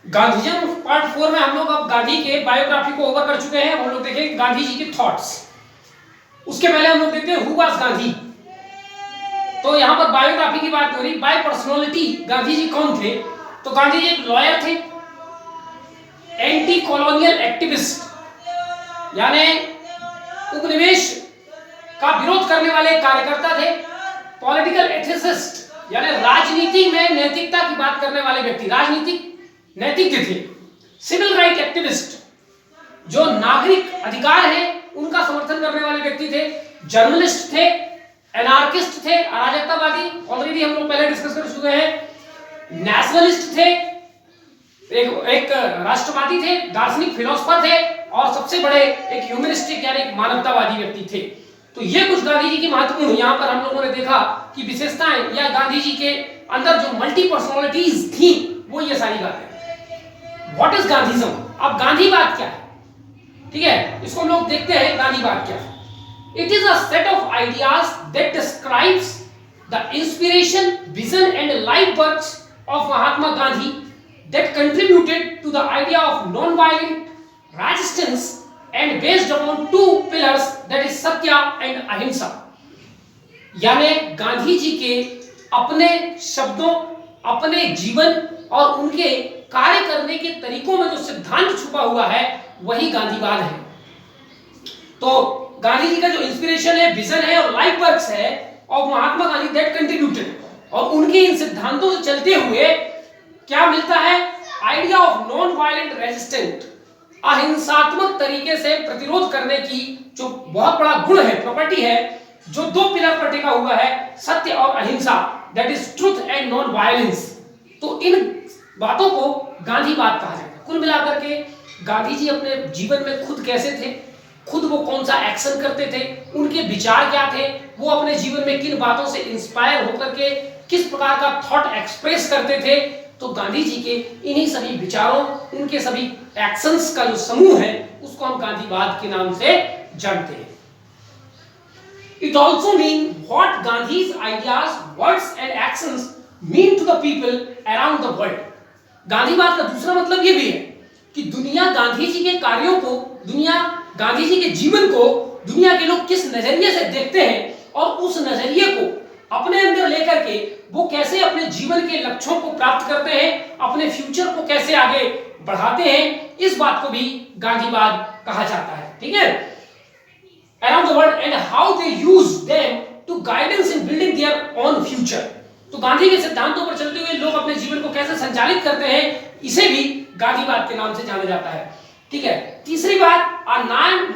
गांधीजम part 4 में हम लोग अब गांधी के बायोग्राफी को ओवर कर चुके हैं। हम लोग देखेंगे गांधी जी के थॉट्स। उसके पहले हम लोग देखते हैं हु वाज गांधी। तो यहाँ पर बायोग्राफी की बात हो रही, बाय पर्सनालिटी गांधी जी कौन थे? तो गांधी जी एक लॉयर थे, एंटी कॉलोनियल एक्टिविस्ट यानी उपनिवेश का विरोध करने वाले कार्यकर्ता थे, पॉलिटिकल एथिसिस्ट यानी राजनीति में नैतिकता की बात करने वाले व्यक्ति, राजनीतिक नैतिक थे, सिविल राइट एक्टिविस्ट जो नागरिक अधिकार है उनका समर्थन करने वाले व्यक्ति थे, जर्नलिस्ट थे, एनार्किस्ट थे, अराजकतावादी, ऑलरेडी हम लोग पहले डिस्कस कर चुके हैं, नेशनलिस्ट थे, एक राष्ट्रवादी थे, दार्शनिक फिलोसफर थे और सबसे बड़े एक ह्यूमनिस्टिक यानी एक मानवतावादी व्यक्ति थे। तो ये कुछ गांधी जी की महत्वपूर्ण यहाँ पर हम लोगों ने देखा कि विशेषताएं या गांधी जी के अंदर जो मल्टी पर्सनालिटीज थी वो ये सारी बातें। What is Gandhism? अब गांधीवाद क्या है? ठीक है, इसको हम लोग देखते हैं गांधीवाद क्या है। It is a set of ideas that describes the inspiration, vision and life works of Mahatma Gandhi that contributed to the idea of non-violent resistance and based upon two pillars, that is satya and ahimsa। यानी गांधी जी के अपने शब्दों, अपने जीवन और उनके कार्य करने के तरीकों में जो सिद्धांत छुपा हुआ है वही गांधीवाद है। तो गांधी जी का जो इंस्पिरेशन है, विजन है और लाइफ वर्क्स है और महात्मा गांधी दैट कंट्रीब्यूटेड, और उनके इन सिद्धांतों से चलते हुए क्या मिलता है? Idea of non violent resistant, अहिंसात्मक तरीके से प्रतिरोध करने की जो बहुत बड़ा गुण है, प्रॉपर्टी है, जो दो पिलर पर टिका हुआ है, सत्य और अहिंसा, that is truth and non violence. तो इन बातों को गांधीवाद कहा जाता है। कुल मिलाकर के गांधी जी अपने जीवन में खुद कैसे थे, खुद वो कौन सा एक्शन करते थे, उनके विचार क्या थे, वो अपने जीवन में किन बातों से इंस्पायर होकर के किस प्रकार का थॉट एक्सप्रेस करते थे, तो गांधी जी के इन्हीं सभी विचारों, उनके सभी एक्शंस का जो समूह है उसको हम गांधीवाद के नाम से जानते हैं। It also means what Gandhi's ideas, words and actions mean to the people around the world। गांधीवाद का दूसरा मतलब ये भी है कि दुनिया गांधी जी के कार्यों को, दुनिया गांधी जी के जीवन को दुनिया के लोग किस नजरिए से देखते हैं और उस नजरिए को अपने अंदर लेकर के वो कैसे अपने जीवन के लक्ष्यों को प्राप्त करते हैं, अपने फ्यूचर को कैसे आगे बढ़ाते हैं, इस बात को भी गांधीवाद कहा जाता है। ठीक है, around the world and how they use them to guidance in building their own future. तो गांधी के सिद्धांतों पर चलते हुए लोग अपने जीवन को कैसे संचालित करते हैं, इसे भी गांधीवाद के नाम से जाना जाता है। ठीक है, तीसरी बात, a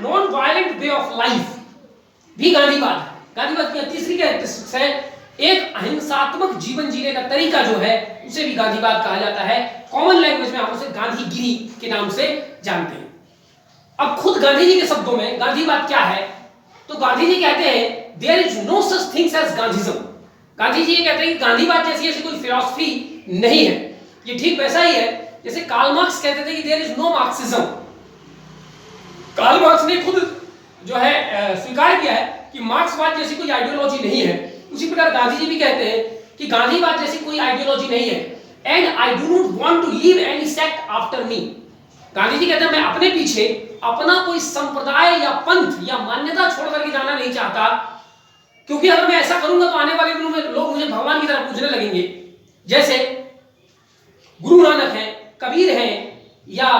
non violent way of life भी गांधीवाद है। गांधीवाद की तीसरी कैरेक्टरिस्टिक्स है एक अहिंसात्मक जीवन जीने का तरीका जो है उसे भी गांधीवाद कहा जाता है। कॉमन लैंग्वेज में हम उसे गांधीगिरी के नाम से जानते हैं। अब खुद गांधी जी के शब्दों में गांधीवाद क्या है, तो गांधी जी कहते हैं there is no such things as Gandhism. Gandhi ji ये कहते हैं कि गांधीवाद जैसी ऐसी कोई फिलॉसफी नहीं है। ये ठीक वैसा ही है जैसे कार्ल मार्क्स कहते थे कि there is no Marxism. Karl Marx ने खुद जो है स्वीकार किया है कि मार्क्सवाद जैसी कोई आइडियोलॉजी नहीं है। उसी प्रकार गांधी जी भी कहते हैं कि गांधीवाद जैसी कोई आइडियोलॉजी नहीं है। And I do not want to leave any sect after me. Gandhi ji कहते हैं मैं अपने पीछे अपना कोई संप्रदाय या पंथ या मान्यता छोड़ करके जाना नहीं चाहता, क्योंकि अगर मैं ऐसा करूंगा तो आने वाले दिनों में लोग मुझे भगवान की तरफ पूजने लगेंगे। जैसे गुरु नानक हैं, कबीर हैं या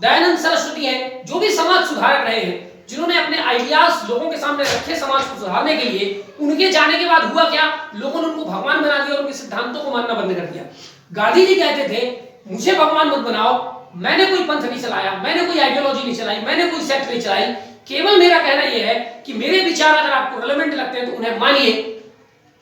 दयानंद सरस्वती हैं, जो भी समाज सुधारक रहे हैं, जिन्होंने अपने आइडियाज लोगों के सामने रखे समाज को सुधारने के लिए, उनके जाने के बाद हुआ क्या? लोगों ने उनको भगवान बना दिया और उनके सिद्धांतों को मानना बंद कर दिया। गांधी जी कहते थे मुझे भगवान मत बनाओ, मैंने कोई पंथ नहीं चलाया, मैंने कोई आइडियोलॉजी नहीं चलाई, मैंने कोई सेक्ट नहीं चलाई, केवल मेरा कहना यह है कि मेरे विचार अगर आपको रिलेवेंट लगते हैं तो उन्हें मानिए,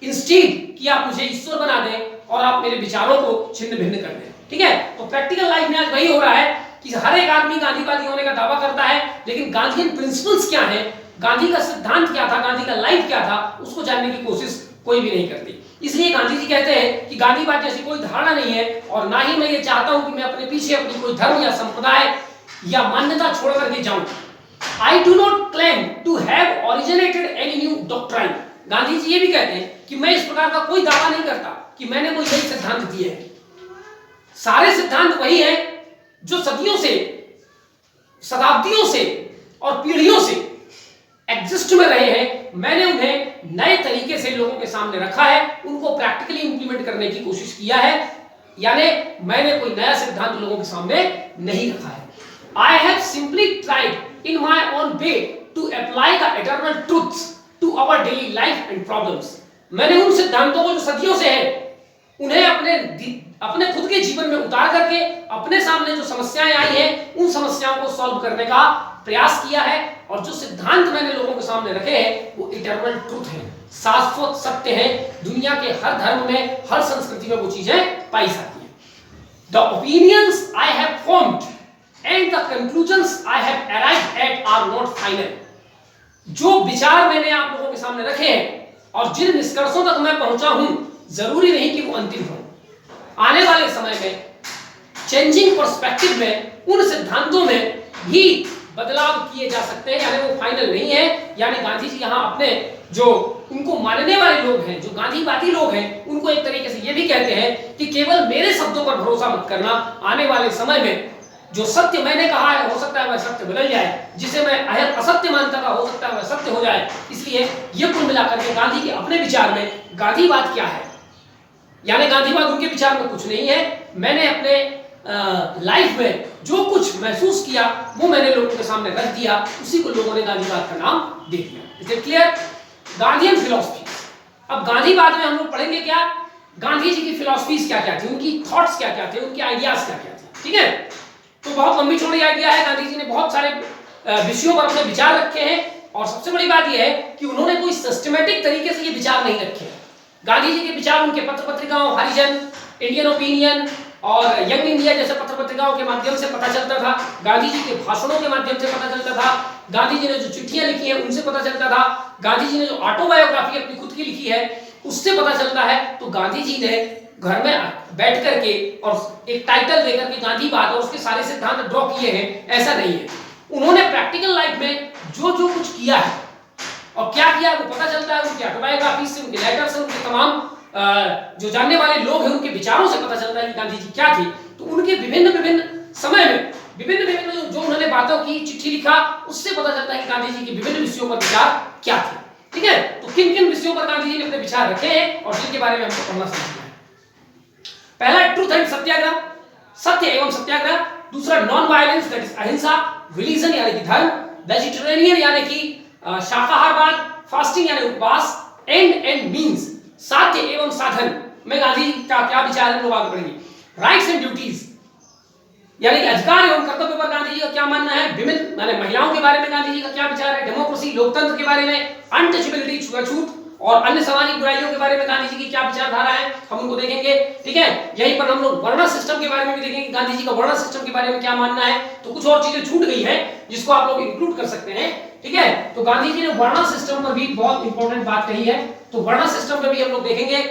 इंस्टीड कि आप मुझे ईश्वर बना दें और आप मेरे विचारों को छिन्न भिन्न कर दें। ठीक है, तो प्रैक्टिकल लाइफ में आज वही हो रहा है कि हर एक आदमी गांधीवादी होने का दावा करता है, लेकिन गांधीयन प्रिंसिपल्स क्या है, गांधी का सिद्धांत क्या था, गांधी का लाइफ क्या था, उसको जानने की कोशिश कोई भी नहीं करती। इसलिए गांधी जी कहते हैं कि गांधीवाद जैसी कोई धारणा नहीं है और ना ही मैं ये चाहता हूं कि मैं अपने पीछे अपनी कोई धर्म या संप्रदाय या मान्यता छोड़ करके जाऊं। I do not claim to have originated any new doctrine. Gandhi ji ये भी कहते हैं कि मैं इस प्रकार का कोई दावा नहीं करता कि मैंने कोई नई सिद्धांत दिए हैं। सारे सिद्धांत वही है जो सदियों से, शताब्दियों से और पीढ़ियों से एग्जिस्ट में रहे हैं, मैंने उन्हें नए तरीके से लोगों के सामने रखा है, उनको प्रैक्टिकली इंप्लीमेंट करने की कोशिश किया है, यानी मैंने कोई नया सिद्धांत लोगों के सामने नहीं रखा है। I have simply tried in my own way to apply the eternal truths to our daily life and problems. मैंने उन सिद्धांतों को जो सदियों से है उन्हें अपने खुद के जीवन में उतार करके अपने सामने जो समस्याएं आई हैं उन समस्याओं को सॉल्व करने का प्रयास किया है, और जो सिद्धांत मैंने लोगों के सामने रखे हैं वो इटर्नल ट्रूथ है, शाश्वत सत्य है। दुनिया के हर धर्म में, हर संस्कृति में वो चीजें पाई जाती हैं। The opinions I have formed and the conclusions I have arrived at are not final. जो विचार मैंने आप लोगों के सामने रखे हैं और जिन निष्कर्षों तक मैं पहुंचा हूं, जरूरी नहीं कि वो अंतिम हो। आने वाले समय में चेंजिंग पर्सपेक्टिव में उन सिद्धांतों में भी बदलाव किए जा सकते हैं, यानी वो फाइनल नहीं है। यानी गांधी जी यहाँ अपने जो उनको मानने वाले लोग हैं, जो गांधीवादी लोग हैं, उनको एक तरीके से ये भी कहते हैं कि केवल मेरे शब्दों पर भरोसा मत करना, आने वाले समय में जो सत्य मैंने कहा है हो सकता है वह सत्य बदल जाए, जिसे मैं असत्य मानता था हो सकता है वह सत्य हो जाए। इसलिए ये कुल मिलाकर के गांधी के अपने विचार में गांधीवाद क्या है, यानी गांधीवाद उनके विचार में कुछ नहीं है। मैंने अपने लाइफ में जो कुछ महसूस किया वो मैंने लोगों के सामने रख दिया, उसी को लोगों ने गांधीवाद का नाम दे दिया। Is it clear? Gandhian philosophy. अब गांधीवाद में हम लोग पढ़ेंगे क्या, गांधी जी की फिलॉसफीज क्या क्या थी, उनकी थॉट्स क्या क्या थे, उनके आइडियाज क्या क्या थे। ठीक है, तो बहुत लंबी चौड़ी आइडिया है। गांधी जी ने बहुत सारे विषयों पर अपने विचार रखे हैं, और सबसे बड़ी बात यह है कि उन्होंने कोई सिस्टमेटिक तरीके से ये विचार नहीं रखे। गांधी जी के विचार उनके पत्र पत्रिकाओं, हरिजन, इंडियन ओपिनियन और यंग इंडिया जैसे पत्र पत्रिकाओं के माध्यम से पता चलता था, गांधी जी के भाषणों के माध्यम से पता चलता था, गांधी जी ने जो चिट्ठियां लिखी हैं उनसे पता चलता था, गांधी जी ने जो ऑटोबायोग्राफी अपनी खुद की लिखी है उससे पता चलता है। तो गांधी जी ने घर में बैठ करके और एक टाइटल देकर के गांधीवाद और उसके सारे सिद्धांत ड्रॉ किए हैं, ऐसा नहीं है। उन्होंने प्रैक्टिकल लाइफ में जो जो कुछ किया है और क्या किया वो पता चलता है उनकी ऑटोबायोग्राफी से, उनके लेटर से, उनके तमाम जो जानने वाले लोग हैं उनके विचारों से पता चलता है कि गांधी जी क्या थे। तो उनके विभिन्न समय में विभिन्न जो उन्होंने बातों की चिट्ठी लिखा उससे पता चलता है कि गांधी जी के विभिन्न विषयों पर विचार क्या थे। ठीक है, तो किन किन विषयों पर गांधी जी ने अपने विचार रखे हैं और जिनके बारे में हमको पढ़ना समझना है। पहला ट्रूथ एंड सत्याग्रह, सत्य एवं सत्याग्रह। दूसरा नॉन वायलेंस दैट इज अहिंसा। रिलीजन यानी कि धर्म। वेजिटेरियन यानी कि शाकाहारवाद। फास्टिंग यानी उपवास। एंड मींस, साध्य एवं साधन में गांधी जी का क्या विचार है, लोग आगे पढ़ेंगे। राइट्स एंड ड्यूटीज यानी कि अधिकार एवं कर्तव्य पर गांधी जी का क्या मानना है। विमेन यानी महिलाओं के बारे में गांधी जी का क्या विचार है। डेमोक्रेसी लोकतंत्र के बारे में। अनटचेबिलिटी छुआछूत और अन्य सामाजिक बुराइयों के बारे में गांधी जी की क्या विचारधारा है, हम उनको देखेंगे। ठीक है, यहीं पर हम लोग वर्ण सिस्टम के बारे में भी देखेंगे, गांधी जी का वर्ण सिस्टम के बारे में क्या मानना है। तो कुछ और चीजें छूट गई है जिसको आप लोग इंक्लूड कर सकते हैं। ठीक है, तो गांधी जी ने वर्ण सिस्टम पर भी बहुत इंपॉर्टेंट बात कही है, तो वर्ण सिस्टम पर भी हम लोग देखेंगे।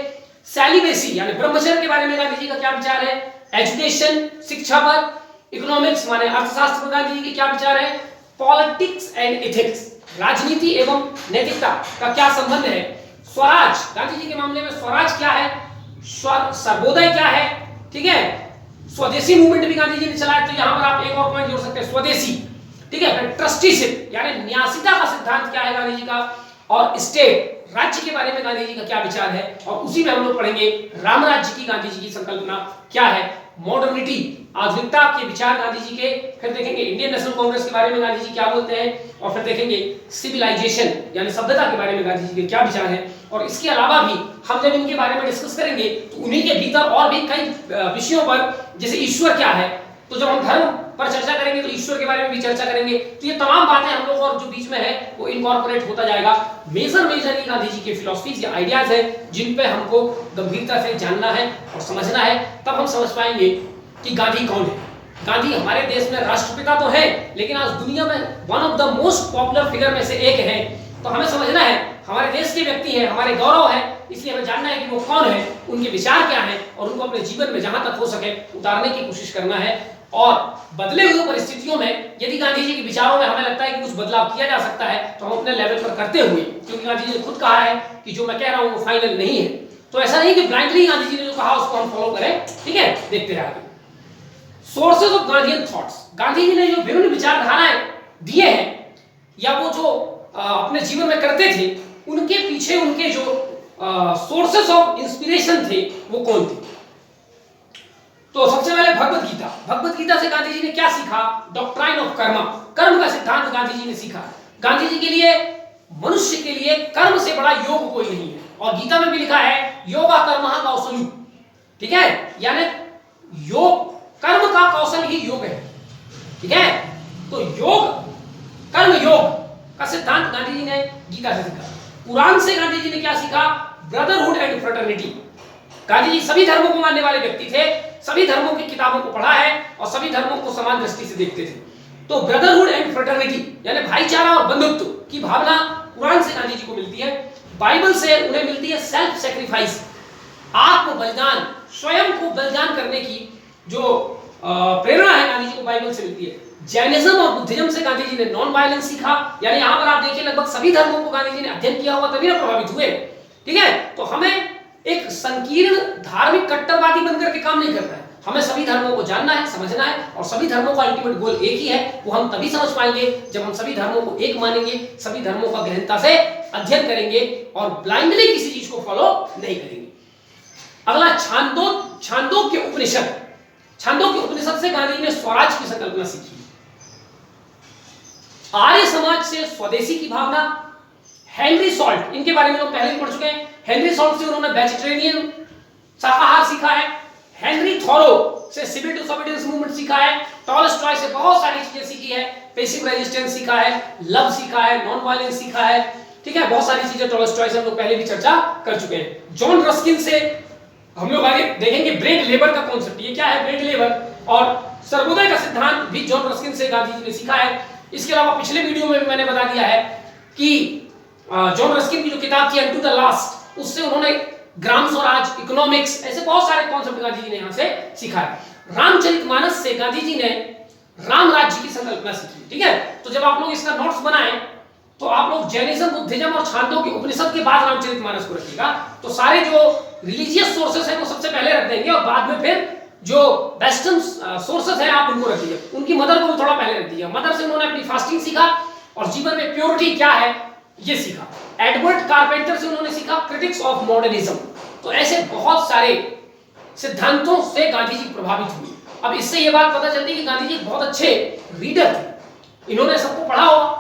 सेलिबेसी यानी ब्रह्मचर्य के बारे में गांधी जी का क्या विचार है। एजुकेशन शिक्षा पर। इकोनॉमिक्स माने अर्थशास्त्र पर गांधी जी के क्या विचार है। पॉलिटिक्स एंड एथिक्स राजनीति एवं नैतिकता का क्या संबंध है। स्वराज गांधी जी के मामले में स्वराज क्या है, सर्वोदय क्या है। ठीक है, स्वदेशी मूवमेंट भी गांधी जी ने चलाया, तो यहां पर आप एक और पॉइंट जोड़ सकते हैं, स्वदेशी। ठीक है, ट्रस्टीशिप यानी न्यासिता का सिद्धांत क्या है गांधी जी का। और स्टेट राज्य के बारे में गांधी जी का क्या विचार है, और उसी में हम लोग पढ़ेंगे राम राज्य की गांधी जी की संकल्पना क्या है। मॉडर्निटी आधुनिकता के विचार गांधी जी के। फिर देखेंगे इंडियन नेशनल कांग्रेस के बारे में गांधी जी क्या बोलते हैं, और फिर देखेंगे सिविलाइजेशन यानी सभ्यता के बारे में गांधी जी के क्या विचार है। और इसके अलावा भी हम जब इनके बारे में डिस्कस करेंगे तो उन्हीं के भीतर और भी कई विषयों पर, जैसे ईश्वर क्या है, तो जब हम धर्म पर चर्चा करेंगे तो ईश्वर के बारे में भी चर्चा करेंगे। तो ये तमाम बातें हम लोग और जो बीच में है वो इनकॉर्पोरेट होता जाएगा। मेजर ये गांधी जी के फिलॉसफीज या आइडियाज हैं जिन पे हमको गंभीरता से जानना है और समझना है, तब हम समझ पाएंगे कि गांधी कौन है। गांधी हमारे देश में राष्ट्रपिता तो है, लेकिन आज दुनिया में one of the most popular figure में से एक है। तो हमें समझना है हमारे देश के व्यक्ति हैं, हमारे गौरव है, इसलिए हमें जानना है कि वो कौन है, उनके विचार क्या हैं, और उनको अपने जीवन में जहां तक हो सके उतारने की कोशिश करना है। और बदले हुए परिस्थितियों में यदि गांधी जी के विचारों में हमें लगता है कि कुछ बदलाव किया जा सकता है, तो हम अपने लेवल पर करते हुए, क्योंकि गांधी जी ने खुद कहा है कि जो मैं कह रहा हूं वो फाइनल नहीं है, तो ऐसा नहीं कि ब्लाइंडली गांधी जी ने जो कहा उसको हम फॉलो करें। ठीक है, देखते रहिए। Sources of Gandhian thoughts, Gandhi ji ने जो विभिन्न विचारधाराएं दिए हैं या वो जो अपने जीवन में करते थे, उनके पीछे उनके जो सोर्सेस ऑफ इंस्पिरेशन थे वो कौन थे? तो सबसे पहले भगवत गीता। भगवत गीता से गांधी जी ने क्या सीखा? डॉक्ट्राइन ऑफ कर्म, कर्म का सिद्धांत गांधी जी ने सीखा। गांधी जी के लिए मनुष्य के लिए कर्म से बड़ा योग कोई नहीं है, और गीता में भी लिखा है योगा कर्मः कौशलम, ठीक है, यानी योग कर्म का कौशल ही योग है, ठीक है। तो योग कर्म योग का सिद्धांत गांधी जी ने गीता से सीखा। कुरान से गांधी जी ने क्या सीखा? Brotherhood and fraternity. Gandhi ji सभी धर्मों को मानने वाले व्यक्ति थे, सभी धर्मों की किताबों को पढ़ा है और सभी धर्मों को समान दृष्टि से देखते थे। तो ब्रदरहुड एंड फ्रेटर्निटी यानी भाईचारा और बंधुत्व की भावना कुरान से गांधी जी को मिलती है। बाइबल से उन्हें मिलती है सेल्फ सेक्रीफाइस, आत्म बलिदान, स्वयं को बलिदान करने की जो प्रेरणा है गांधी जी को बाइबल से मिलती है। जैनिज्म और बुद्धिज्म से गांधी जी ने नॉन वायलेंस सीखा, यानी यहां पर आप देखिए लगभग सभी धर्मों को गांधी जी ने अध्ययन किया हुआ, तभी ना प्रभावित हुए, ठीक है। तो हमें एक संकीर्ण धार्मिक कट्टरवादी बनकर के काम नहीं करना है, हमें सभी धर्मों को जानना है, समझना है, और सभी धर्मों का अल्टीमेट गोल एक ही है। वो हम तभी समझ पाएंगे जब हम सभी धर्मों को एक मानेंगे, सभी धर्मों का गहनता से अध्ययन करेंगे और ब्लाइंडली किसी चीज को फॉलो नहीं करेंगे। अगला छांदोग्य उपनिषद। छांदोग्य उपनिषद से गांधी जी ने स्वराज की संकल्पना सीखी। आर्य समाज से स्वदेशी की भावना। हेनरी सॉल्ट, इनके बारे में लोग पहले ही पढ़ चुके हैं। हेनरी सॉल्ट से उन्होंने वेजिटेरियन शाकाहार सीखा है। हेनरी थॉरो से सिविल डिसोबीडियंस मूवमेंट सीखा है। टॉलस्टॉय से बहुत सारी चीजें सीखी है, पैसिव रेजिस्टेंस सीखा है, लव सीखा है, नॉन वायलेंस सीखा है, ठीक है, बहुत सारी चीजें टॉलस्टॉय से हम लोग पहले भी चर्चा कर चुके हैं। जॉन रस्किन से हम लोग आगे देखेंगे ब्रेड लेबर का कॉन्सेप्ट, ये क्या है ब्रेड लेबर, और सर्वोदय का सिद्धांत भी जॉन रस्किन से गांधी जी ने सीखा है। इसके अलावा पिछले वीडियो में भी मैंने बता दिया है कि जॉन रस्किन की जो किताब थी अनटू द लास्ट, उससे उन्होंने ग्राम स्वराज, इकोनॉमिक्स, ऐसे बहुत सारे कॉन्सेप्ट गांधी जी ने यहां से सीखा है। रामचरितमानस से गांधी जी ने राम राज्य की संकल्पना सीखी, ठीक है। तो जब आप लोग इसका नोट्स बनाएं तो आप लोग जैनिज्म, बुद्धिज्म और छांदोग्य उपनिषद के बाद रामचरितमानस को रखिएगा। तो सारे जो रिलीजियस सोर्सेस हैं वो सबसे पहले रख देंगे और बाद में फिर जो वेस्टर्न सोर्सेस हैं आप उनको रख दीजिए। उनकी मदर को भी थोड़ा पहले रख दीजिए। मदर से उन्होंने अपनी फास्टिंग सीखा और जीवन में प्योरिटी क्या है ये सीखा। एडवर्ड कारपेंटर से उन्होंने सीखा क्रिटिक्स ऑफ मॉडर्निज्म। तो ऐसे बहुत सारे सिद्धांतों से गांधी जी प्रभावित हुए। अब इससे ये बात पता चलती है कि गांधी जी बहुत अच्छे रीडर थे, इन्होंने सबको पढ़ा होगा,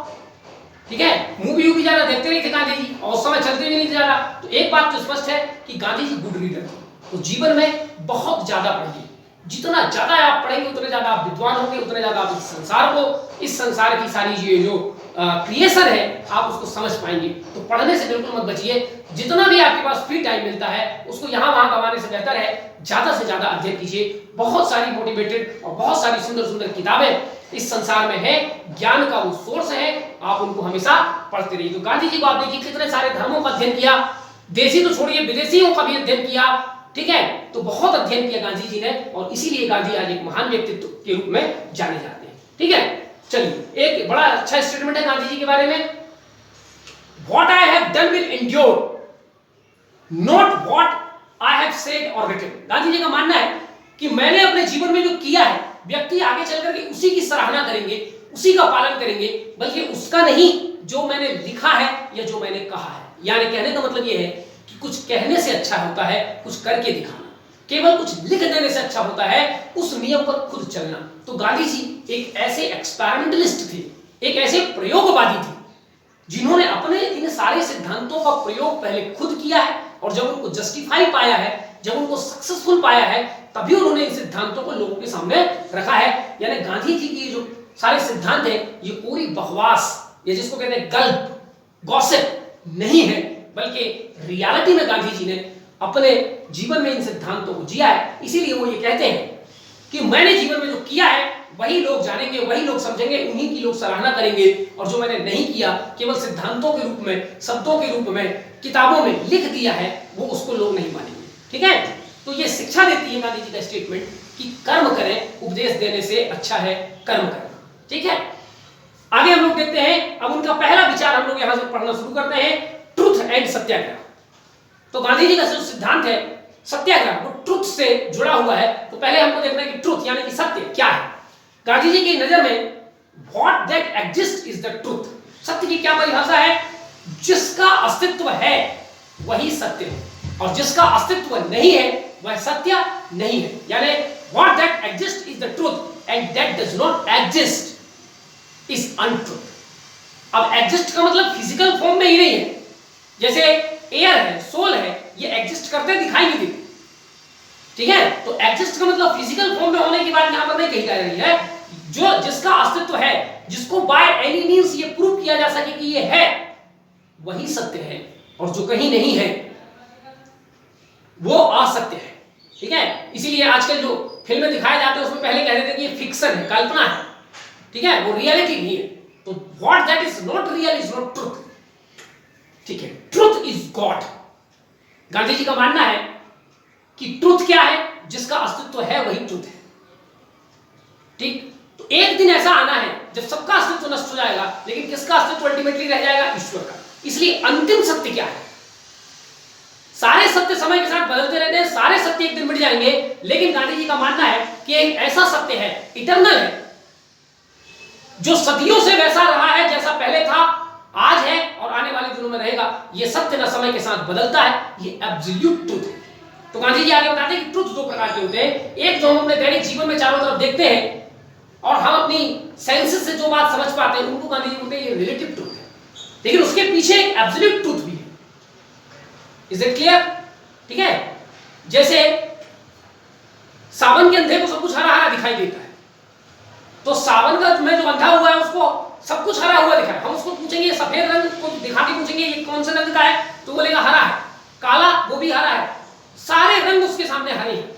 ठीक है। मूवी भी ज्यादा देखते नहीं थे गांधी जी और उस समय चलते भी नहीं थे ज्यादा। तो एक बात तो स्पष्ट है कि गांधी जी गुड रीडर थे। तो जीवन में बहुत ज्यादा पढ़िए, जितना ज्यादा आप पढ़ेंगे उतने ज्यादा आप विद्वान होंगे, उतने ज्यादा आप इस संसार की सारी जो क्रिएशन है आप उसको समझ पाएंगे। तो पढ़ने से बिल्कुल मत बचिए। जितना भी आपके पास फ्री टाइम मिलता है उसको यहाँ वहां गंवाने से बेहतर है ज्यादा से ज्यादा अध्ययन कीजिए। बहुत सारी मोटिवेटेड और बहुत सारी सुंदर सुंदर किताबें इस संसार में है, ज्ञान का वो सोर्स है, आप उनको हमेशा पढ़ते रहिए। तो गांधी जी को आप देखिए कितने सारे धर्मों का अध्ययन किया, देशी तो छोड़िए विदेशियों का भी अध्ययन किया, ठीक है। तो बहुत अध्ययन किया गांधी जी ने और इसीलिए गांधी आज एक महान व्यक्तित्व के रूप में जाने जाते हैं, ठीक है। चलिए एक बड़ा अच्छा स्टेटमेंट है गांधी जी के बारे में, what I have done will endure, not what I have said और रिटन। गांधी जी का मानना है कि मैंने अपने जीवन में जो किया है व्यक्ति आगे चलकर के उसी की सराहना करेंगे, उसी का पालन करेंगे, बल्कि उसका नहीं जो मैंने लिखा है या जो मैंने कहा है। यानी कहने का मतलब यह है कि कुछ कहने से अच्छा होता है कुछ करके दिखाना, केवल कुछ लिख देने से अच्छा होता है उस नियम पर खुद चलना। तो गांधी जी एक ऐसे एक्सपेरिमेंटलिस्ट थे, एक ऐसे प्रयोगवादी थे जिन्होंने अपने इन सारे सिद्धांतों का प्रयोग पहले खुद किया है और जब उनको जस्टिफाई पाया है, जब उनको सक्सेसफुल पाया है, तभी उन्होंने इन सिद्धांतों को लोगों के सामने रखा है। यानी गांधी जी की जो सारे सिद्धांत हैं ये पूरी बकवास, ये जिसको कहते हैं गल्प, गॉसिप नहीं है, बल्कि रियलिटी में गांधी जी ने अपने जीवन में इन सिद्धांतों को जिया है। इसीलिए वो ये कहते हैं कि मैंने जीवन में जो किया है वही लोग जानेंगे, वही लोग समझेंगे, उन्हीं की लोग सराहना करेंगे, और जो मैंने नहीं किया केवल सिद्धांतों के रूप में, शब्दों के रूप में, किताबों में लिख दिया है, वो उसको लोग नहीं मानेंगे, ठीक है। तो ये शिक्षा देती है गांधी जी का स्टेटमेंट कि कर्म करें, उपदेश देने से अच्छा है कर्म करना, ठीक है। आगे हम लोग देखते हैं, अब उनका पहला विचार हम लोग यहां से पढ़ना शुरू करते हैं, ट्रुथ एंड सत्याग्रह। तो गांधी जी का जो सिद्धांत है सत्याग्रह वो ट्रुथ से जुड़ा हुआ है। तो पहले हमको देखना है कि ट्रुथ यानी कि सत्य क्या है। गांधी जी की नजर में what that exist is the truth. सत्य की क्या परिभाषा है? जिसका अस्तित्व है वही सत्य है, और जिसका अस्तित्व नहीं है वह सत्य नहीं है। यानी what that exist is the truth and that does not exist is untruth. अब एग्जिस्ट का मतलब फिजिकल फॉर्म में ही नहीं है। जैसे एयर है, सोल है, ये एग्जिस्ट करते दिखाई नहीं देते, ठीक है। तो एग्जिस्ट का मतलब फिजिकल फॉर्म में होने की बात यहां पर नहीं कही जा रही है। जो जिसका अस्तित्व है, जिसको बाय एनी मींस ये प्रूव किया जा सके कि ये है, वही सत्य है, और जो कहीं नहीं है वो असत्य है, ठीक है। इसीलिए आजकल जो फिल्में दिखाए जाते हैं उसमें पहले कह देते हैं कि ये फिक्शन है, कल्पना है, ठीक है, वो रियलिटी नहीं है। तो what that is not real is not truth, ठीक है। Truth is God. Gandhi ji का मानना है कि ट्रुथ क्या है? जिसका अस्तित्व है वही ट्रुथ है, ठीक। तो एक दिन ऐसा आना है जब सबका अस्तित्व नष्ट हो जाएगा, लेकिन किसका अस्तित्व अल्टीमेटली रह जाएगा? ईश्वर का। इसलिए अंतिम सत्य क्या है? सारे सत्य समय के साथ बदलते रहते हैं, सारे सत्य एक दिन मिट जाएंगे, लेकिन गांधी जी का मानना है कि एक ऐसा सत्य है, इटर्नल है, जो सदियों से वैसा रहा है जैसा पहले था, आज है और आने वाले दिनों में रहेगा। यह सत्य ना समय के साथ बदलता है, ये एब्सोल्यूट ट्रुथ है। तो गांधी जी आगे बताते हैं कि ट्रुथ दो प्रकार के होते हैं। एक जो हम अपने दैनिक जीवन में चारों तरफ देखते हैं और हम अपनी सेंसेस से जो बात समझ पाते हैं, उनको गांधी जी बोलते हैं ये रिलेटिव ट्रुथ है, लेकिन उसके पीछे एक एब्सोल्यूट ट्रुथ भी है। Is it clear? ठीक है। जैसे सावन के अंधे को सब कुछ हरा हरा दिखाई देता है, तो सावन का में जो अंधा हुआ है उसको सब कुछ हरा हुआ दिखा है। हम उसको पूछेंगे, सफेद रंग को दिखा के पूछेंगे ये कौन से रंग का है, तो बोलेगा हरा है। काला, वो भी हरा है। सारे रंग उसके सामने हरे हैं,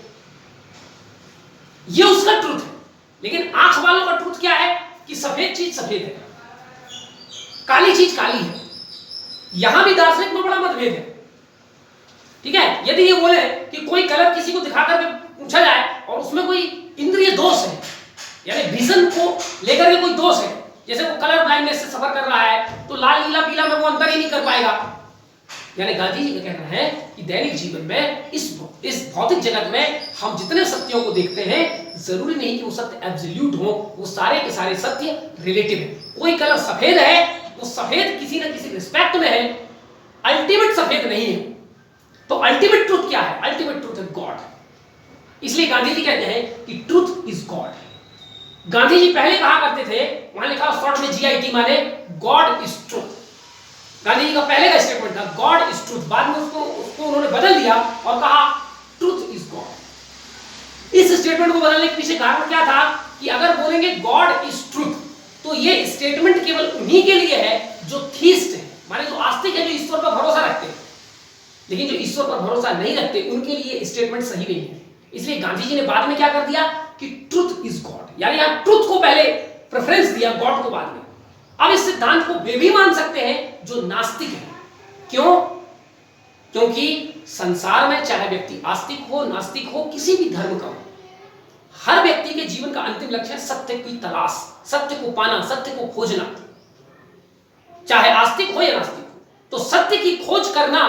ये उसका ट्रुथ है। लेकिन आंख वालों का ट्रुथ क्या है कि सफेद चीज सफेद है, काली चीज काली है। यहां भी दार्शनिक में बड़ा मतभेद है, ठीक है। यदि ये बोले कि कोई कलर किसी को दिखाकर के पूछा जाए और उसमें कोई इंद्रिय दोष है, यानी विजन को लेकर के कोई दोष है, जैसे वो कलर ब्लाइंडनेस से सफर कर रहा है, तो लाल नीला पीला में वो अंतर ही नहीं कर पाएगा। यानी गांधी जी का कहना है कि दैनिक जीवन में इस भौतिक जगत में हम जितने सत्यों को देखते हैं, जरूरी नहीं कि वो सत्य एब्सोल्यूट हो, वो सारे के सारे सत्य रिलेटिव है। कोई कलर सफेद है, वो सफेद किसी न किसी रिस्पेक्ट में है, अल्टीमेट सफेद नहीं है। तो अल्टीमेट ट्रुथ क्या है? अल्टीमेट ट्रुथ है गॉड। इसलिए गांधी जी कहते हैं कि ट्रुथ इज गॉड। गांधी जी पहले कहा करते थे, वहां लिखा शॉर्ट में GIT माने God is truth. Gandhi ji का पहले का स्टेटमेंट था गॉड इज ट्रुथ। बाद में उसको उन्होंने बदल दिया और कहा ट्रुथ इज गॉड। इस स्टेटमेंट को बदलने के पीछे कारण क्या था कि अगर बोलेंगे गॉड इज ट्रुथ, तो ये स्टेटमेंट केवल उन्हीं के लिए है जो थीस्ट है, माने जो आस्तिक है, जो ईश्वर पर भरोसा रखते हैं। लेकिन जो ईश्वर पर भरोसा नहीं रखते, उनके लिए स्टेटमेंट सही नहीं है। इसलिए गांधी जी ने बाद में क्या कर दिया कि ट्रुथ इज गॉड, यानी आप ट्रुथ को पहले प्रेफरेंस दिया, गॉड को बाद में। अब इस सिद्धांत को वे भी मान सकते हैं जो नास्तिक है। क्यों? क्योंकि संसार में चाहे व्यक्ति आस्तिक हो, नास्तिक हो, किसी भी धर्म का हो, हर व्यक्ति के जीवन का अंतिम लक्ष्य है सत्य की तलाश, सत्य को पाना, सत्य को खोजना। चाहे आस्तिक हो या नास्तिक हो, तो सत्य की खोज करना,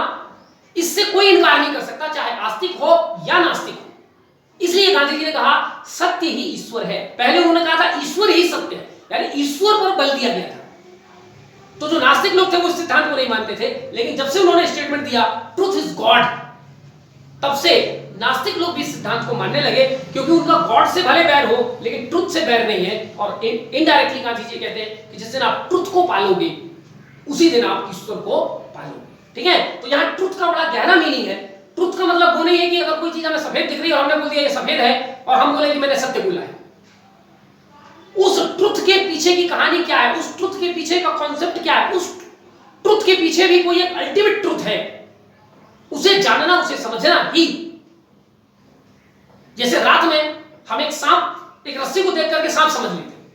इससे कोई इनकार नहीं कर सकता, चाहे आस्तिक हो या नास्तिक हो। इसलिए गांधी जी ने कहा सत्य ही ईश्वर है। पहले उन्होंने कहा था ईश्वर ही सत्य है, यानी ईश्वर पर बल दिया गया था। तो जो नास्तिक लोग थे वो इस सिद्धांत को नहीं मानते थे, लेकिन जब से उन्होंने स्टेटमेंट दिया ट्रुथ इज गॉड, तब से नास्तिक लोग भी इस सिद्धांत को मानने लगे, क्योंकि उनका गॉड से भले बैर हो लेकिन ट्रुथ से बैर नहीं है। और इनडायरेक्टली गांधी जी कहते हैं कि जिस दिन आप ट्रुथ को पालोगे उसी दिन आप ईश्वर को पालोगे, ठीक है। तो यहाँ ट्रुथ का बड़ा गहरा मीनिंग है। ट्रुथ का मतलब वो नहीं है कि अगर कोई चीज हमें सफेद दिख रही है और हमने बोल दिया ये सफेद है और हम बोले कि मैंने सत्य बोला है। उस ट्रुथ के पीछे की कहानी क्या है, उस ट्रुथ के पीछे का कॉन्सेप्ट क्या है, उस ट्रुथ के पीछे भी कोई एक अल्टीमेट ट्रुथ है, उसे जानना, उसे समझना ही। जैसे रात में हम एक सांप, एक रस्सी को देख करके सांप समझ लेते हैं,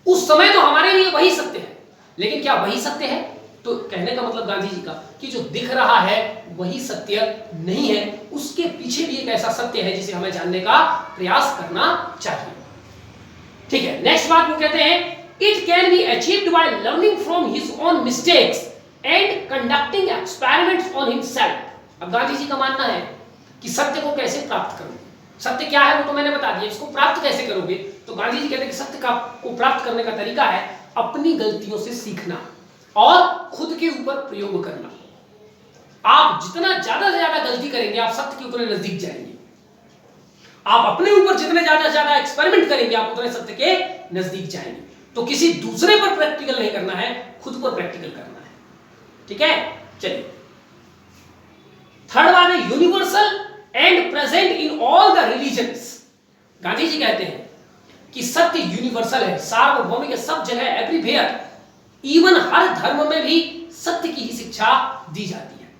उस समय तो हमारे लिए वही सत्य है। लेकिन क्या वही सत्य है? तो कहने का मतलब गांधी जी का कि जो दिख रहा है वही सत्य नहीं है, उसके पीछे भी एक ऐसा सत्य है जिसे हमें जानने का प्रयास करना चाहिए, ठीक है। नेक्स्ट बात वो कहते हैं it can be achieved by learning from his own mistakes and conducting experiments on himself. अब गांधी जी का मानना है कि सत्य को कैसे प्राप्त करोगे। सत्य क्या है वो तो मैंने बता दिया, इसको प्राप्त कैसे करोगे। तो गांधी जी कहते हैं कि सत्य को प्राप्त करने का तरीका है अपनी गलतियों से सीखना और खुद के ऊपर प्रयोग करना। आप जितना ज्यादा से ज्यादा गलती करेंगे आप सत्य के उतने नजदीक जाएंगे। आप अपने ऊपर जितने ज्यादा से ज्यादा एक्सपेरिमेंट करेंगे आप उतने सत्य के नजदीक जाएंगे। तो किसी दूसरे पर प्रैक्टिकल नहीं करना है, खुद पर प्रैक्टिकल करना है। ठीक है, चलिए थर्ड बात है universal and present in all the religions. Gandhi ji कहते हैं कि सत्य यूनिवर्सल है, सार्वभौमिक है, सब जगह, एवरीवेयर, इवन हर धर्म में भी सत्य की ही शिक्षा दी जाती है।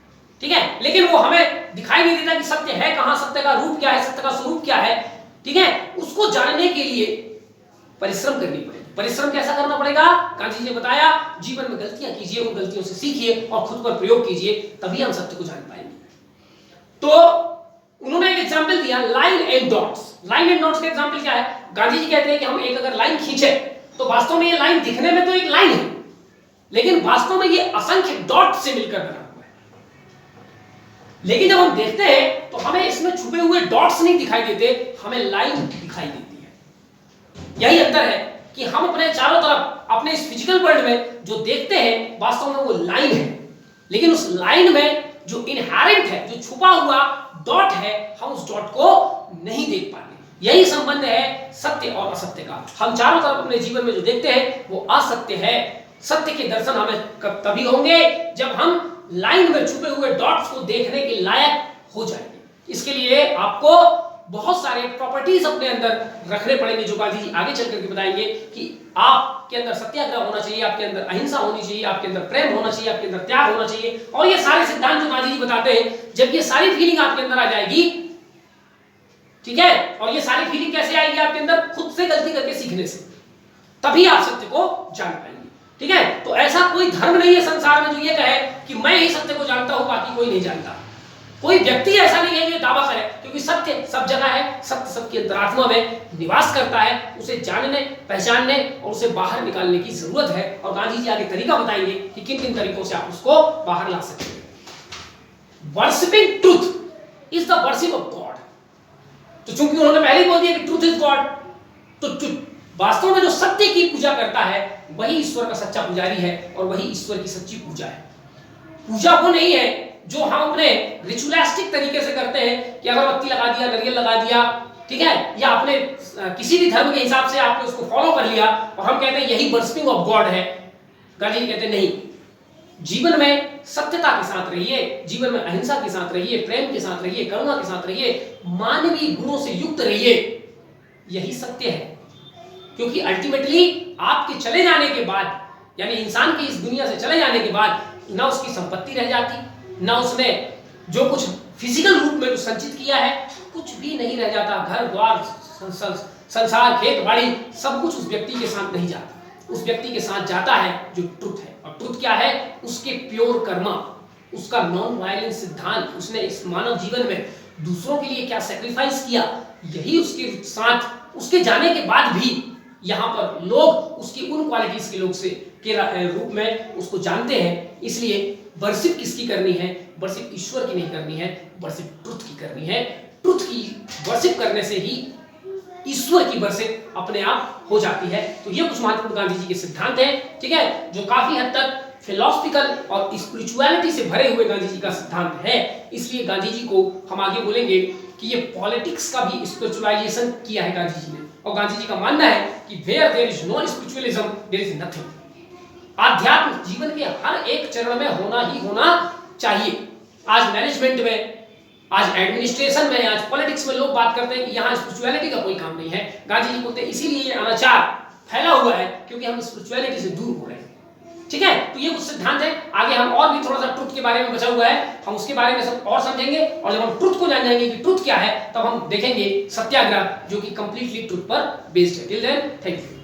ठीक है, लेकिन वो हमें दिखाई नहीं देता कि सत्य है कहां, सत्य का रूप क्या है, सत्य का स्वरूप क्या है। ठीक है, उसको जानने के लिए परिश्रम करनी पड़ेगी। परिश्रम कैसा करना पड़ेगा, गांधी जी ने बताया, जीवन में गलतियां कीजिए, उन गलतियों से सीखिए और खुद पर प्रयोग कीजिए, तभी हम सत्य को जान पाएंगे। तो उन्होंने एक एग्जांपल दिया, line and dots. Line and dots का एग्जांपल क्या है, गांधी जी कहते हैं कि हम एक अगर लाइन खींचे तो वास्तव में ये लाइन दिखने में तो एक लाइन है, लेकिन वास्तव में ये असंख्य डॉट से मिलकर बना हुआ है। लेकिन जब हम देखते हैं तो हमें इसमें छुपे हुए डॉट्स नहीं दिखाई देते, हमें लाइन दिखाई देती है। यही अंतर है कि हम अपने चारों तरफ अपने इस फिजिकल वर्ल्ड में जो देखते हैं वास्तव में वो लाइन है, लेकिन उस लाइन में जो इनहेरेंट है, जो छुपा हुआ डॉट है, हम उस डॉट को नहीं देख पाते। यही संबंध है सत्य और असत्य का। हम चारों तरफ अपने जीवन में जो देखते हैं वो असत्य है। सत्य के दर्शन हमें कब तभी होंगे जब हम लाइन में छुपे हुए डॉट्स को देखने के लायक हो जाएंगे। इसके लिए आपको बहुत सारे प्रॉपर्टीज अपने अंदर रखने पड़ेंगे, जो गांधी जी आगे चल करके बताएंगे कि आपके अंदर सत्याग्रह होना चाहिए, आपके अंदर अहिंसा होनी चाहिए, आपके अंदर प्रेम होना चाहिए, आपके अंदर त्याग होना चाहिए। और ये सारे सिद्धांत जो गांधी जी बताते हैं, जब ये सारी फीलिंग आपके अंदर आ जाएगी, ठीक है, और ये सारी फीलिंग कैसे आएगी आपके अंदर, खुद से गलती करके सीखने से, तभी आप सत्य को जान पाएंगे। ठीक है, तो ऐसा कोई धर्म नहीं है संसार में जो ये कहे कि मैं ही सत्य को जानता हूं, बाकी कोई नहीं जानता। कोई व्यक्ति ऐसा नहीं है जो दावा करे, क्योंकि सत्य सब जगह है, सत्य सबकी अंतरात्मा में निवास करता है। उसे जानने, पहचानने और उसे बाहर निकालने की जरूरत है। और गांधी जी आगे तरीका बताएंगे कि किन किन तरीकों से आप उसको बाहर ला सकते हैं। Worshipping truth is the worship of God. तो चूंकि उन्होंने पहले ही बोल दिया कि ट्रूथ इज गॉड, तो वास्तव में जो सत्य की पूजा करता है वही ईश्वर का सच्चा पुजारी है और वही ईश्वर की सच्ची पूजा है। पूजा वो नहीं है जो हम अपने रिचुअलिस्टिक तरीके से करते हैं कि अगरबत्ती लगा दिया, नारियल लगा दिया, ठीक है, या आपने किसी भी धर्म के हिसाब से आपने उसको फॉलो कर लिया और हम कहते हैं यही वर्शिपिंग ऑफ गॉड है। गांधी जी कहते हैं नहीं, जीवन में सत्यता के साथ रहिए, जीवन में अहिंसा के साथ रहिए, प्रेम के साथ रहिए, करुणा के साथ रहिए, मानवीय गुणों से युक्त रहिए, यही सत्य है। क्योंकि अल्टीमेटली आपके चले जाने के बाद, यानी इंसान के इस दुनिया से चले जाने के बाद, ना उसकी संपत्ति रह जाती, ना उसने जो कुछ फिजिकल रूप में संचित किया है कुछ भी नहीं रह जाता। घर द्वार, संसार, खेत बाड़ी, सब कुछ उस व्यक्ति के साथ नहीं जाता। उस व्यक्ति के साथ जाता है जो ट्रुथ है। और ट्रुथ क्या है, उसके प्योर कर्मा, उसका नॉन वायलेंस सिद्धांत, उसने इस मानव जीवन में दूसरों के लिए क्या सैक्रिफाइस किया, यही उसके साथ, उसके जाने के बाद भी यहाँ पर लोग उसकी उन क्वालिटीज के लोग से के रूप में उसको जानते हैं। इसलिए वर्शिप किसकी करनी है, वर्शिप ईश्वर की नहीं करनी है, वर्शिप ट्रुथ की करनी है। ट्रुथ की वर्शिप करने से ही ईश्वर की वर्शिप अपने आप हो जाती है। तो ये कुछ महत्वपूर्ण गांधी जी के सिद्धांत हैं, ठीक है, जो काफी हद तक फिलॉसफिकल और स्पिरिचुअलिटी से भरे हुए गांधी जी का सिद्धांत है। इसलिए गांधी जी को हम आगे बोलेंगे कि ये पॉलिटिक्स का भी स्पिरिचुअलाइजेशन किया है गांधी जी ने। और गांधी जी का मानना है कि where there is no spiritualism there is nothing. आध्यात्म जीवन के हर एक चरण में होना ही होना चाहिए। आज मैनेजमेंट में, आज एडमिनिस्ट्रेशन में, आज पॉलिटिक्स में लोग बात करते हैं कि यहाँ स्पिरिचुअलिटी का कोई काम नहीं है। गांधी जी बोलते हैं इसीलिए ये अनाचार फैला हुआ है, क्योंकि हम स्पिरिचुअलिटी से दूर हो रहे हैं। ठीक है, तो ये कुछ सिद्धांत है। आगे हम और भी थोड़ा सा ट्रुथ के बारे में बचा हुआ है, हम उसके बारे में सब और समझेंगे। और जब हम ट्रुथ को जान जाएंगे कि ट्रुथ क्या है, तब हम देखेंगे सत्याग्रह, जो कि कंप्लीटली ट्रुथ पर बेस्ड है। Till then, thank you.